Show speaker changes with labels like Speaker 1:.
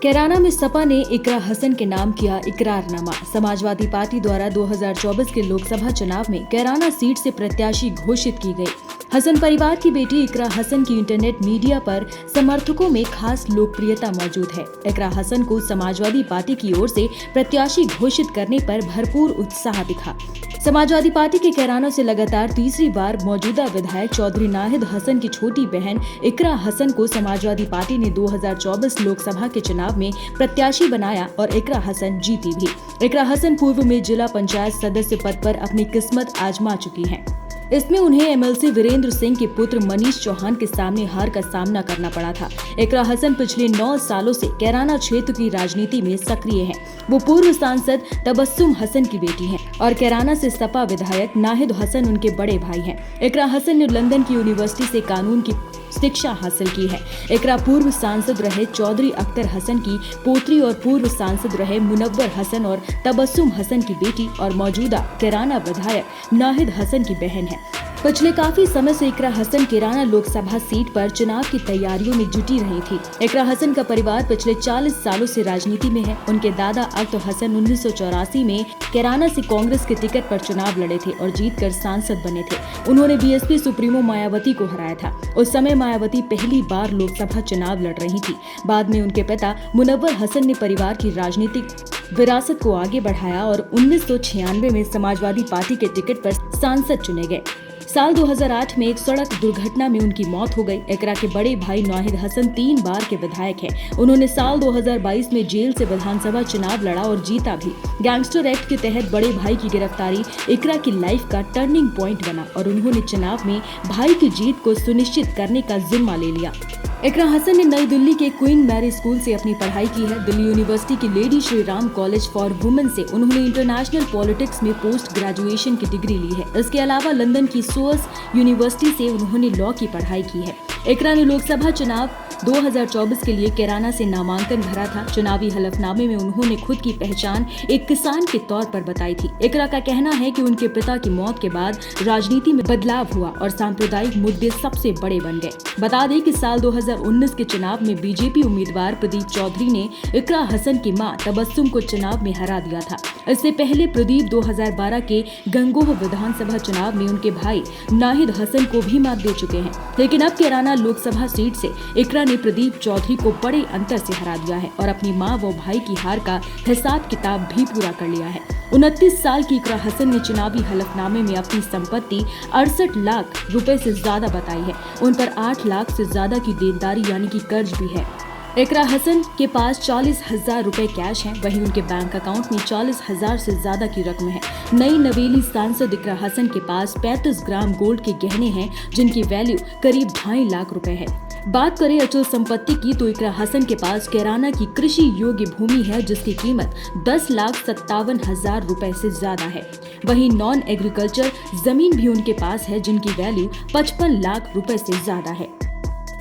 Speaker 1: कैराना में सपा ने इकरा हसन के नाम किया इकरारनामा। समाजवादी पार्टी द्वारा 2024 के लोकसभा चुनाव में कैराना सीट से प्रत्याशी घोषित की गई। हसन परिवार की बेटी इकरा हसन की इंटरनेट मीडिया पर समर्थकों में खास लोकप्रियता मौजूद है। इकरा हसन को समाजवादी पार्टी की ओर से प्रत्याशी घोषित करने पर भरपूर उत्साह दिखा। समाजवादी पार्टी के कैराना से लगातार तीसरी बार मौजूदा विधायक चौधरी नाहिद हसन की छोटी बहन इकरा हसन को समाजवादी पार्टी ने 2024 लोकसभा के चुनाव में प्रत्याशी बनाया और इकरा हसन जीती भी। इकरा हसन पूर्व में जिला पंचायत सदस्य पद पर अपनी किस्मत आजमा चुकी हैं। इसमें उन्हें एमएलसी वीरेंद्र सिंह के पुत्र मनीष चौहान के सामने हार का सामना करना पड़ा था। इकरा हसन पिछले 9 सालों से कैराना क्षेत्र की राजनीति में सक्रिय हैं। वो पूर्व सांसद तबस्सुम हसन की बेटी हैं और कैराना से सपा विधायक नाहिद हसन उनके बड़े भाई हैं। इकरा हसन ने लंदन की यूनिवर्सिटी से कानून की शिक्षा हासिल की है। इकरा पूर्व सांसद रहे चौधरी अख्तर हसन की पोत्री और पूर्व सांसद रहे मुनव्वर हसन और तबस्सुम हसन की बेटी और मौजूदा कैराना विधायक नाहिद हसन की बहन है। पिछले काफी समय से इकरा हसन कैराना लोकसभा सीट पर चुनाव की तैयारियों में जुटी रही थी। इकरा हसन का परिवार पिछले 40 सालों से राजनीति में है। उनके दादा अख्तर हसन 1984 में कैराना से कांग्रेस के टिकट पर चुनाव लड़े थे और जीतकर सांसद बने थे। उन्होंने बीएसपी सुप्रीमो मायावती को हराया था। उस समय मायावती पहली बार लोकसभा चुनाव लड़ रही थी। बाद में उनके पिता मुनव्वर हसन ने परिवार की राजनीतिक विरासत को आगे बढ़ाया और 1996 में समाजवादी पार्टी के टिकट पर सांसद चुने गए। साल 2008 में एक सड़क दुर्घटना में उनकी मौत हो गई। इकरा के बड़े भाई नाहिद हसन 3 बार के विधायक हैं। उन्होंने साल 2022 में जेल से विधानसभा चुनाव लड़ा और जीता भी। गैंगस्टर एक्ट के तहत बड़े भाई की गिरफ्तारी इकरा की लाइफ का टर्निंग पॉइंट बना और उन्होंने चुनाव में भाई की जीत को सुनिश्चित करने का जिम्मा ले लिया। इकरा हसन ने नई दिल्ली के क्वीन मैरी स्कूल से अपनी पढ़ाई की है। दिल्ली यूनिवर्सिटी की lady Shri Ram college for women से उन्होंने इंटरनेशनल पॉलिटिक्स में पोस्ट ग्रेजुएशन की डिग्री ली है। इसके अलावा लंदन की सोअर्स यूनिवर्सिटी से उन्होंने लॉ की पढ़ाई की है। इकरा ने लोकसभा चुनाव 2024 के लिए कैराना से नामांकन भरा था। चुनावी हलफनामे में उन्होंने खुद की पहचान एक किसान के तौर पर बताई थी। इकरा का कहना है कि उनके पिता की मौत के बाद राजनीति में बदलाव हुआ और सांप्रदायिक मुद्दे सबसे बड़े बन गए। बता दें कि साल 2019 के चुनाव में बीजेपी उम्मीदवार प्रदीप चौधरी ने इकरा हसन की मां तबस्सुम को चुनाव में हरा दिया था। इससे पहले प्रदीप 2012 के गंगोह विधानसभा चुनाव में उनके भाई नाहिद हसन को भी मात दे चुके हैं। लेकिन अब कैराना लोकसभा सीट से इकरा ने प्रदीप चौधरी को बड़े अंतर से हरा दिया है और अपनी मां व भाई की हार का हिसाब किताब भी पूरा कर लिया है। 29 साल की इकरा हसन ने चुनावी हलफनामे में अपनी संपत्ति 68 लाख रुपए से ज्यादा बताई है। उन पर 8 लाख से ज्यादा की देनदारी यानी कि कर्ज भी है। इकरा हसन के पास 40,000 रुपए कैश हैं, वहीं उनके बैंक अकाउंट में 40,000 से ज्यादा की रकम है। नई नवेली सांसद इकरा हसन के पास 35 ग्राम गोल्ड के गहने हैं जिनकी वैल्यू करीब 2.5 लाख रुपए है। बात करें अचल संपत्ति की तो इकरा हसन के पास कैराना की कृषि योग्य भूमि है जिसकी कीमत 10,57,000 रुपए से ज्यादा है। वहीं नॉन एग्रीकल्चर जमीन भी उनके पास है जिनकी वैल्यू 55 लाख रुपए से ज्यादा है।